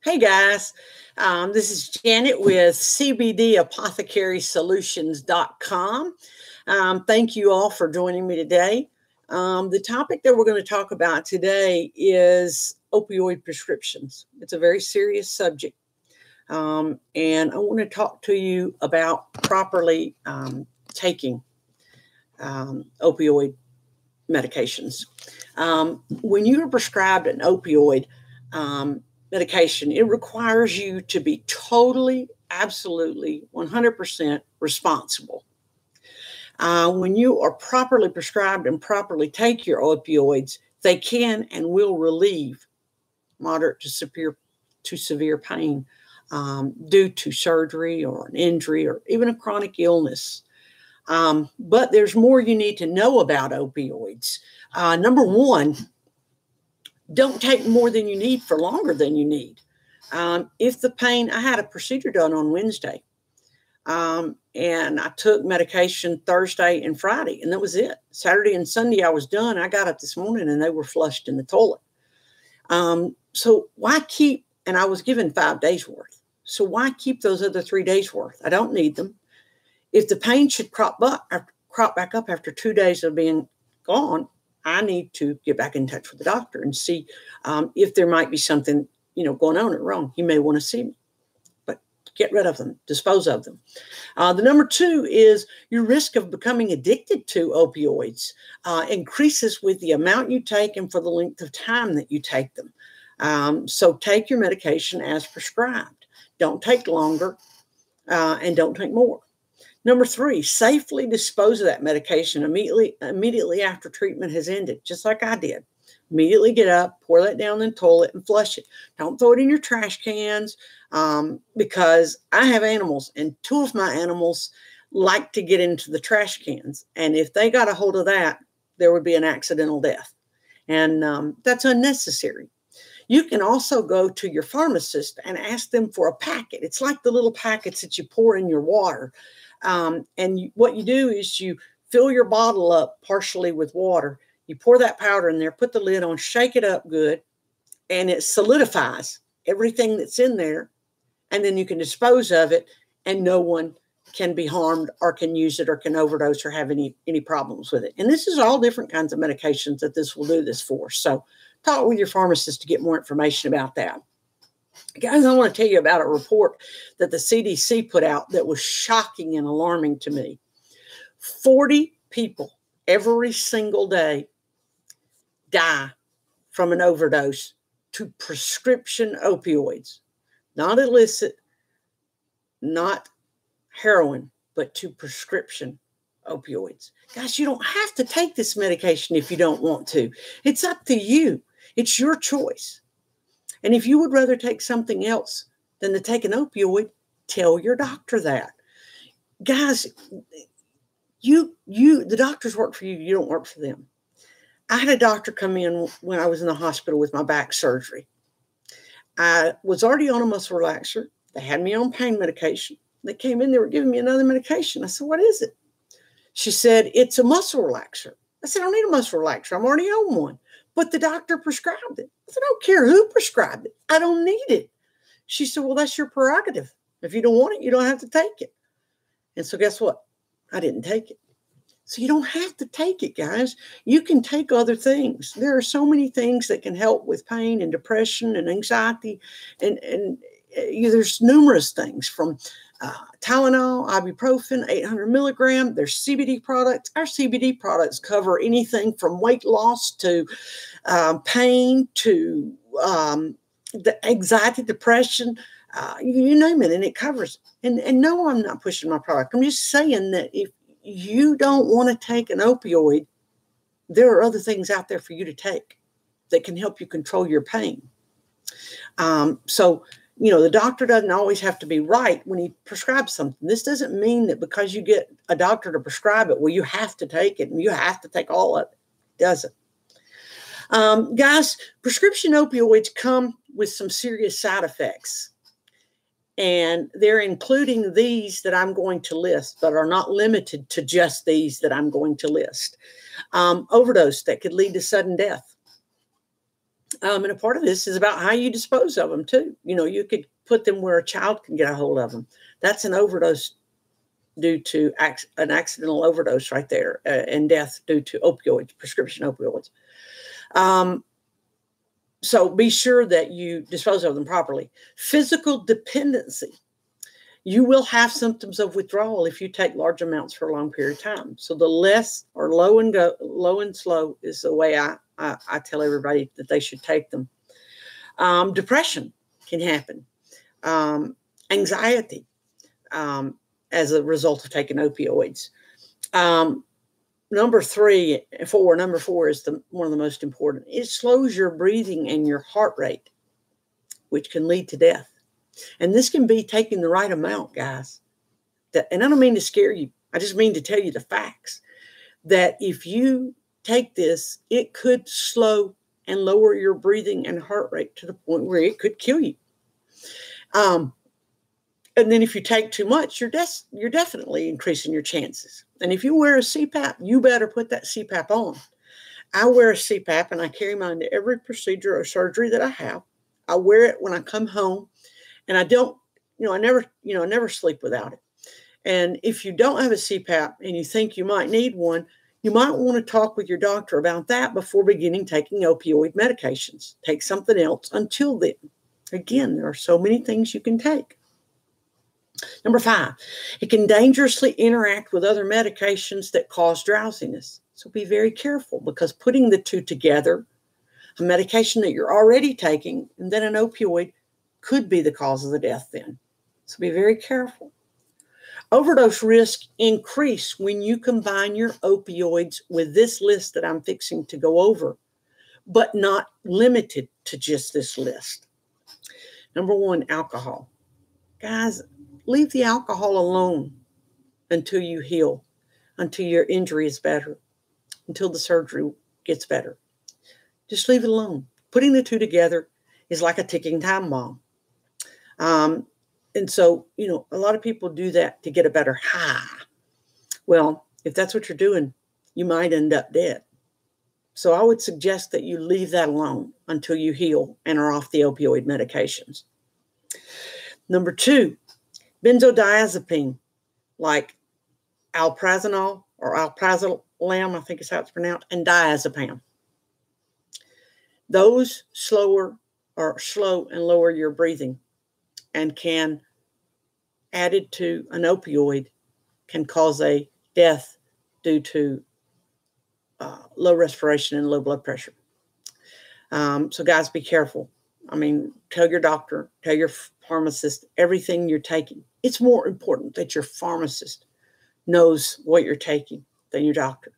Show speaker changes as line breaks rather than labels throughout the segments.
Hey guys, this is Janet with CBDApothecarySolutions.com. Thank you all for joining me today. The topic that we're going to talk about today is opioid prescriptions. It's a very serious subject, and I want to talk to you about properly taking opioid medications. When you are prescribed an opioid medication, it requires you to be totally, absolutely, 100% responsible. When you are properly prescribed and properly take your opioids, they can and will relieve moderate to severe pain due to surgery or an injury or even a chronic illness. But there's more you need to know about opioids. Number one, don't take more than you need for longer than you need. If the pain, I had a procedure done on Wednesday, and I took medication Thursday and Friday, and that was it. Saturday and Sunday I was done. I got up this morning and they were flushed in the toilet. So why keep, and I was given 5 days worth. So why keep those other 3 days worth? I don't need them. If the pain should crop back up after 2 days of being gone, I need to get back in touch with the doctor and see if there might be something, going on or wrong. He may want to see me, but get rid of them, dispose of them. The number two is your risk of becoming addicted to opioids increases with the amount you take and for the length of time that you take them. So take your medication as prescribed. Don't take longer and don't take more. Number three, safely dispose of that medication immediately after treatment has ended, just like I did. Immediately get up, pour that down in the toilet and flush it. Don't throw it in your trash cans because I have animals and 2 of my animals like to get into the trash cans. And if they got a hold of that, there would be an accidental death. And that's unnecessary. You can also go to your pharmacist and ask them for a packet. It's like the little packets that you pour in your water. What you do is you fill your bottle up partially with water. You pour that powder in there, put the lid on, shake it up good, and it solidifies everything that's in there. And then you can dispose of it and no one can be harmed or can use it or can overdose or have any problems with it. And this is all different kinds of medications that this will do this for. So talk with your pharmacist to get more information about that. Guys, I want to tell you about a report that the CDC put out that was shocking and alarming to me. 40 people every single day die from an overdose to prescription opioids. Not illicit, not heroin, but to prescription opioids. Guys, you don't have to take this medication if you don't want to. It's up to you. It's your choice. And if you would rather take something else than to take an opioid, tell your doctor that. Guys, the doctors work for you. You don't work for them. I had a doctor come in when I was in the hospital with my back surgery. I was already on a muscle relaxer. They had me on pain medication. They came in, they were giving me another medication. I said, what is it? She said, it's a muscle relaxer. I said, I don't need a muscle relaxer. I'm already on one. But the doctor prescribed it. I said, I don't care who prescribed it. I don't need it. She said, well, that's your prerogative. If you don't want it, you don't have to take it. And so guess what? I didn't take it. So you don't have to take it, guys. You can take other things. There are so many things that can help with pain and depression and anxiety. And there's numerous things from Tylenol, ibuprofen, 800 milligram. There's CBD products. Our CBD products cover anything from weight loss to pain to the anxiety, depression, you name it, and it covers. And no, I'm not pushing my product. I'm just saying that if you don't want to take an opioid, there are other things out there for you to take that can help you control your pain. The doctor doesn't always have to be right when he prescribes something. This doesn't mean that because you get a doctor to prescribe it, well, you have to take it and you have to take all of it. It doesn't. Guys, prescription opioids come with some serious side effects. And they're including these that I'm going to list, but are not limited to just these that I'm going to list. Overdose that could lead to sudden death. And a part of this is about how you dispose of them too. You could put them where a child can get a hold of them. That's an overdose due to an accidental overdose right there, and death due to opioids, prescription opioids. So be sure that you dispose of them properly. Physical dependency. You will have symptoms of withdrawal if you take large amounts for a long period of time. So the less, or low and slow is the way I tell everybody that they should take them. Depression can happen. Anxiety as a result of taking opioids. Number four is one of the most important. It slows your breathing and your heart rate, which can lead to death. And this can be taking the right amount, guys. And I don't mean to scare you. I just mean to tell you the facts. That if you take this, it could slow and lower your breathing and heart rate to the point where it could kill you. And then if you take too much, you're definitely increasing your chances. And if you wear a CPAP, you better put that CPAP on. I wear a CPAP and I carry mine to every procedure or surgery that I have. I wear it when I come home, and I don't, I never sleep without it. And if you don't have a CPAP and you think you might need one, you might want to talk with your doctor about that before beginning taking opioid medications. Take something else until then. Again, there are so many things you can take. Number 5, it can dangerously interact with other medications that cause drowsiness. So be very careful, because putting the two together, a medication that you're already taking and then an opioid, could be the cause of the death then. So be very careful. Overdose risk increase when you combine your opioids with this list that I'm fixing to go over, but not limited to just this list. Number 1, alcohol. Guys, leave the alcohol alone until you heal, until your injury is better, until the surgery gets better. Just leave it alone. Putting the two together is like a ticking time bomb. And so, a lot of people do that to get a better high. Well, if that's what you're doing, you might end up dead. So I would suggest that you leave that alone until you heal and are off the opioid medications. Number 2, benzodiazepine, like alprazolam, I think is how it's pronounced, and diazepam. Those slow and lower your breathing, and can, added to an opioid, can cause a death due to low respiration and low blood pressure. So guys, be careful. Tell your doctor, tell your pharmacist everything you're taking. It's more important that your pharmacist knows what you're taking than your doctor.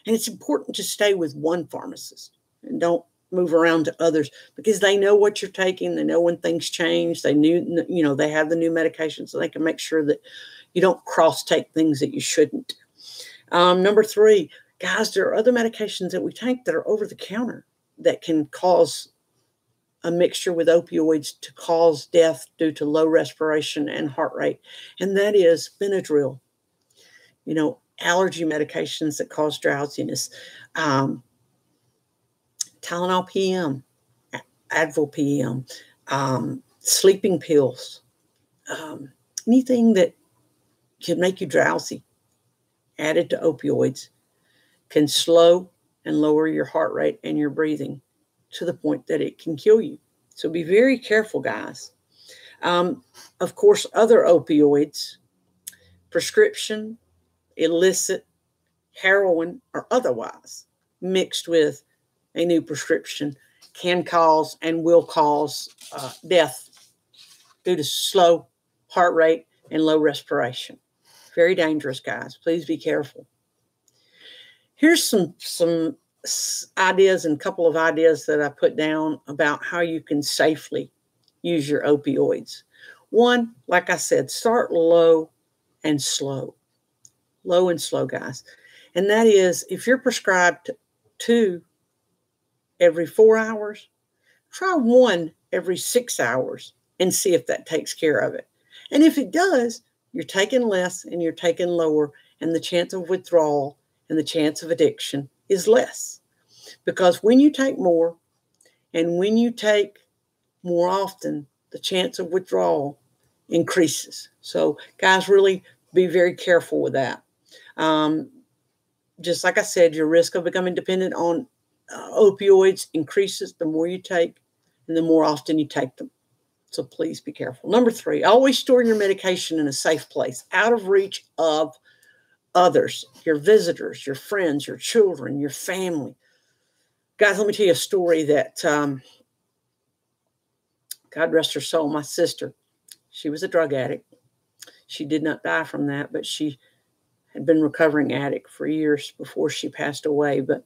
And it's important to stay with one pharmacist and don't move around to others, because they know what you're taking. They know when things change. They they have the new medications, so they can make sure that you don't cross take things that you shouldn't. Number 3, guys, there are other medications that we take that are over the counter that can cause a mixture with opioids to cause death due to low respiration and heart rate. And that is Benadryl, allergy medications that cause drowsiness, Tylenol PM, Advil PM, sleeping pills, anything that can make you drowsy, added to opioids, can slow and lower your heart rate and your breathing to the point that it can kill you. So be very careful, guys. Of course, other opioids, prescription, illicit, heroin, or otherwise, mixed with a new prescription, can cause and will cause death due to slow heart rate and low respiration. Very dangerous, guys. Please be careful. Here's some ideas, and a couple of ideas that I put down about how you can safely use your opioids. 1, like I said, start low and slow. Low and slow, guys. And that is, if you're prescribed 2 every 4 hours, try 1 every 6 hours and see if that takes care of it. And if it does, you're taking less and you're taking lower, and the chance of withdrawal and the chance of addiction is less. Because when you take more, And when you take more often, the chance of withdrawal increases. So guys, really be very careful with that. Just like I said, your risk of becoming dependent on opioids increases the more you take and the more often you take them. So please be careful. Number 3, always store your medication in a safe place, out of reach of others, your visitors, your friends, your children, your family. Guys, let me tell you a story that, God rest her soul, my sister, she was a drug addict. She did not die from that, but she had been recovering addict for years before she passed away. But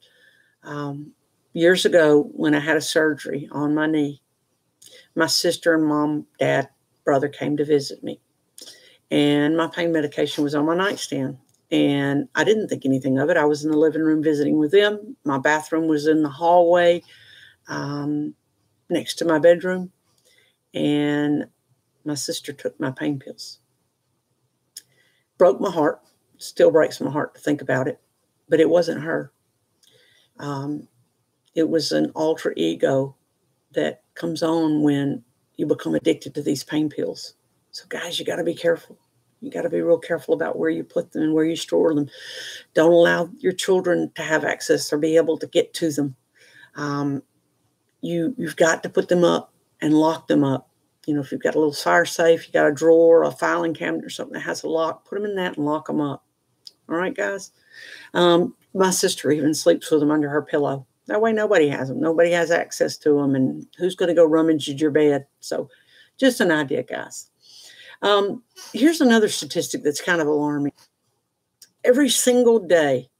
years ago, when I had a surgery on my knee, my sister and mom, dad, brother came to visit me. And my pain medication was on my nightstand. And I didn't think anything of it. I was in the living room visiting with them. My bathroom was in the hallway next to my bedroom. And my sister took my pain pills. Broke my heart. Still breaks my heart to think about it. But it wasn't her. It was an alter ego that comes on when you become addicted to these pain pills. So guys, you got to be careful. You got to be real careful about where you put them and where you store them. Don't allow your children to have access or be able to get to them. You've got to put them up and lock them up. You know, if you've got a little fire safe, you got a drawer, a filing cabinet or something that has a lock, put them in that and lock them up. All right, guys. My sister even sleeps with them under her pillow. That way nobody has them. Nobody has access to them. And who's going to go rummage at your bed? So just an idea, guys. Here's another statistic that's kind of alarming. Every single day,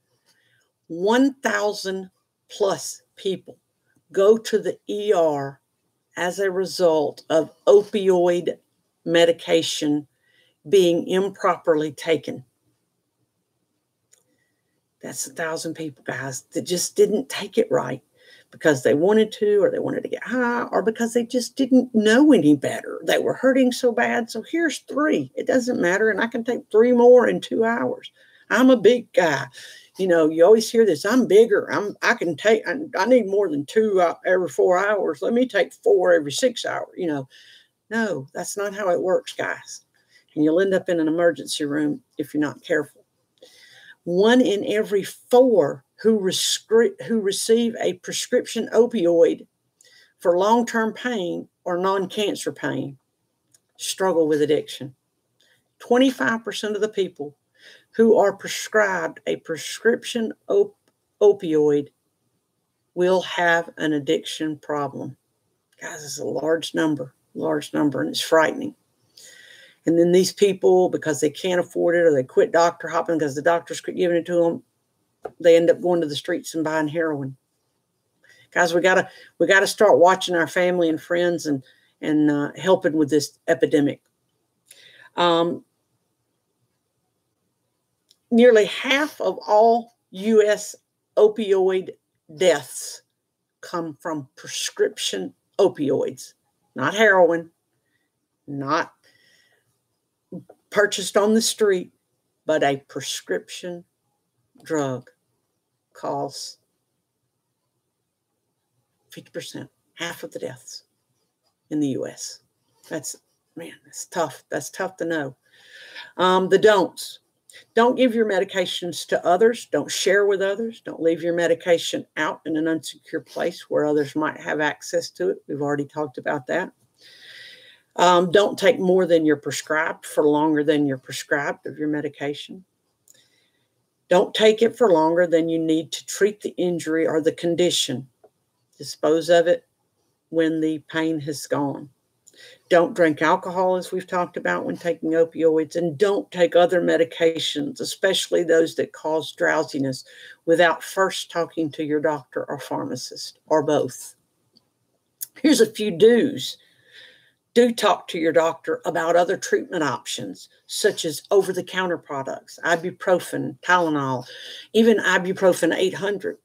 1,000 plus people go to the ER as a result of opioid medication being improperly taken. That's 1,000 people, guys, that just didn't take it right because they wanted to, or they wanted to get high, or because they just didn't know any better. They were hurting so bad. So here's 3. It doesn't matter. And I can take 3 more in 2 hours. I'm a big guy. You know, you always hear this. I'm bigger. I need more than 2 every 4 hours. Let me take 4 every 6 hours. You know, no, that's not how it works, guys. And you'll end up in an emergency room if you're not careful. 1 in every 4 who receive a prescription opioid for long-term pain or non-cancer pain struggle with addiction. 25% of the people who are prescribed a prescription opioid will have an addiction problem. Guys, it's a large number, and it's frightening. And then these people, because they can't afford it or they quit doctor hopping because the doctors quit giving it to them, they end up going to the streets and buying heroin. Guys, we gotta start watching our family and friends and helping with this epidemic. Nearly half of all U.S. opioid deaths come from prescription opioids, not heroin, not purchased on the street, but a prescription drug causes 50%, half of the deaths in the U.S. That's tough. That's tough to know. The don'ts. Don't give your medications to others. Don't share with others. Don't leave your medication out in an unsecure place where others might have access to it. We've already talked about that. Don't take more than you're prescribed for longer than you're prescribed of your medication. Don't take it for longer than you need to treat the injury or the condition. Dispose of it when the pain has gone. Don't drink alcohol, as we've talked about, when taking opioids, and don't take other medications, especially those that cause drowsiness, without first talking to your doctor or pharmacist, or both. Here's a few do's. Do talk to your doctor about other treatment options, such as over-the-counter products, ibuprofen, Tylenol, even ibuprofen 800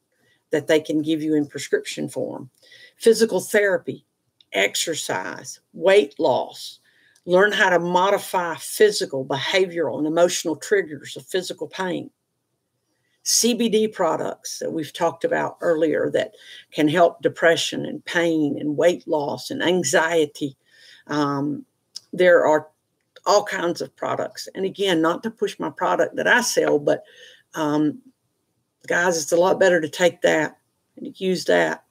that they can give you in prescription form. Physical therapy, exercise, weight loss. Learn how to modify physical, behavioral, and emotional triggers of physical pain. CBD products that we've talked about earlier that can help depression and pain and weight loss and anxiety. There are all kinds of products. And again, not to push my product that I sell, but guys, it's a lot better to take that and to use that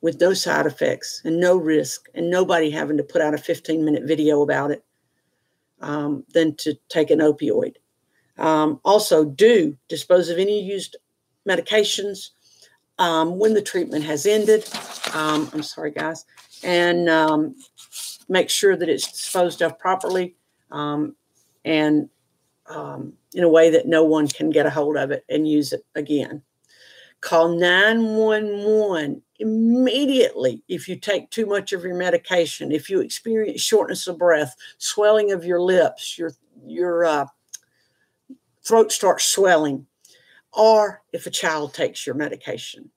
with no side effects and no risk and nobody having to put out a 15-minute video about it than to take an opioid. Also, do dispose of any used medications when the treatment has ended. I'm sorry, guys. And make sure that it's disposed of properly and in a way that no one can get a hold of it and use it again. Call 911 immediately if you take too much of your medication, if you experience shortness of breath, swelling of your lips, your throat starts swelling, or if a child takes your medication.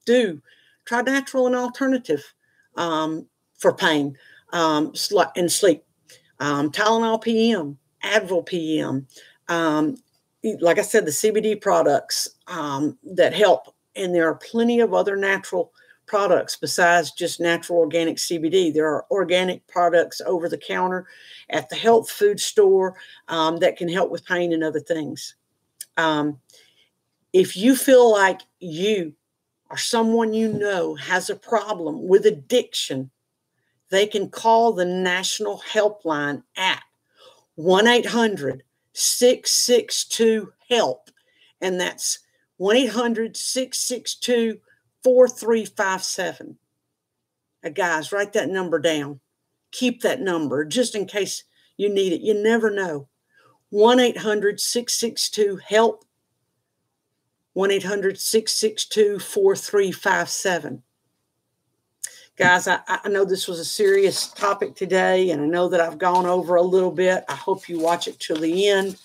Do try natural and alternative for pain and sleep. Tylenol PM, Advil PM. Like I said, the CBD products that help. And there are plenty of other natural products besides just natural organic CBD. There are organic products over the counter at the health food store that can help with pain and other things. If you feel like you or someone you know has a problem with addiction, they can call the national helpline at 1-800-662-HELP. And that's 1-800-662-4357. Guys, write that number down. Keep that number just in case you need it. You never know. 1-800-662-HELP. 1-800-662-4357. Guys, I know this was a serious topic today, and I know that I've gone over a little bit. I hope you watch it till the end.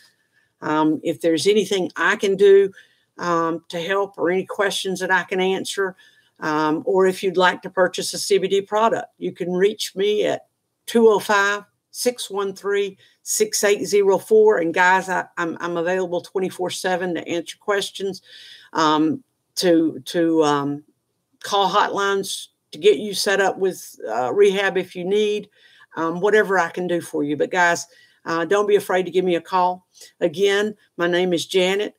If there's anything I can do to help or any questions that I can answer, or if you'd like to purchase a CBD product, you can reach me at 205-613-6804. And guys, I'm available 24/7 to answer questions, to call hotlines to get you set up with rehab if you need, whatever I can do for you. But guys, don't be afraid to give me a call. Again, my name is Janet.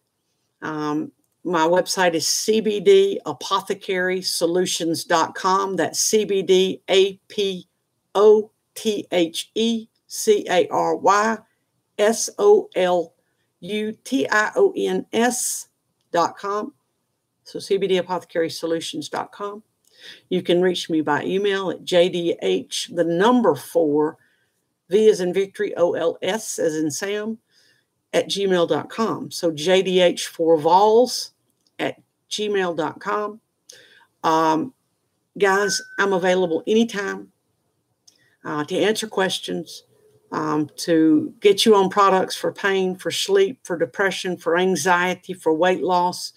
My website is cbdapothecarysolutions.com. That's CBD APOTHECARYSOLUTIONS.com. So cbdapothecarysolutions.com. You can reach me by email at jdh, the number 4, V as in Victory, OLS as in Sam, at gmail.com. So jdh4vols at gmail.com. Guys, I'm available anytime to answer questions, to get you on products for pain, for sleep, for depression, for anxiety, for weight loss.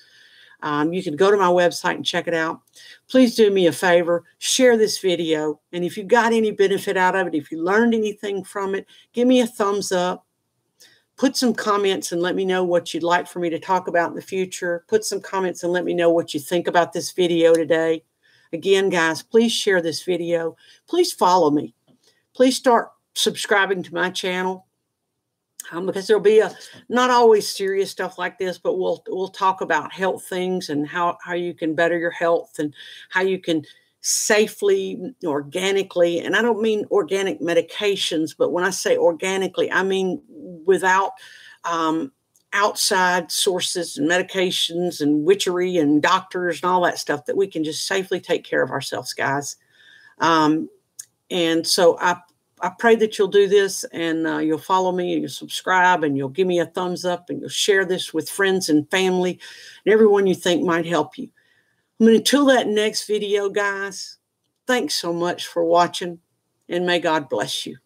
You can go to my website and check it out. Please do me a favor, share this video. And if you got any benefit out of it, if you learned anything from it, give me a thumbs up. Put some comments and let me know what you'd like for me to talk about in the future. Put some comments and let me know what you think about this video today. Again, guys, please share this video. Please follow me. Please start subscribing to my channel. Because there'll be not always serious stuff like this, but we'll talk about health things and how you can better your health and how you can safely, organically, and I don't mean organic medications, but when I say organically, I mean without outside sources and medications and witchery and doctors and all that stuff, that we can just safely take care of ourselves, guys. And so I pray that you'll do this and you'll follow me and you'll subscribe and you'll give me a thumbs up and you'll share this with friends and family and everyone you think might help you. I mean, until that next video, guys, thanks so much for watching and may God bless you.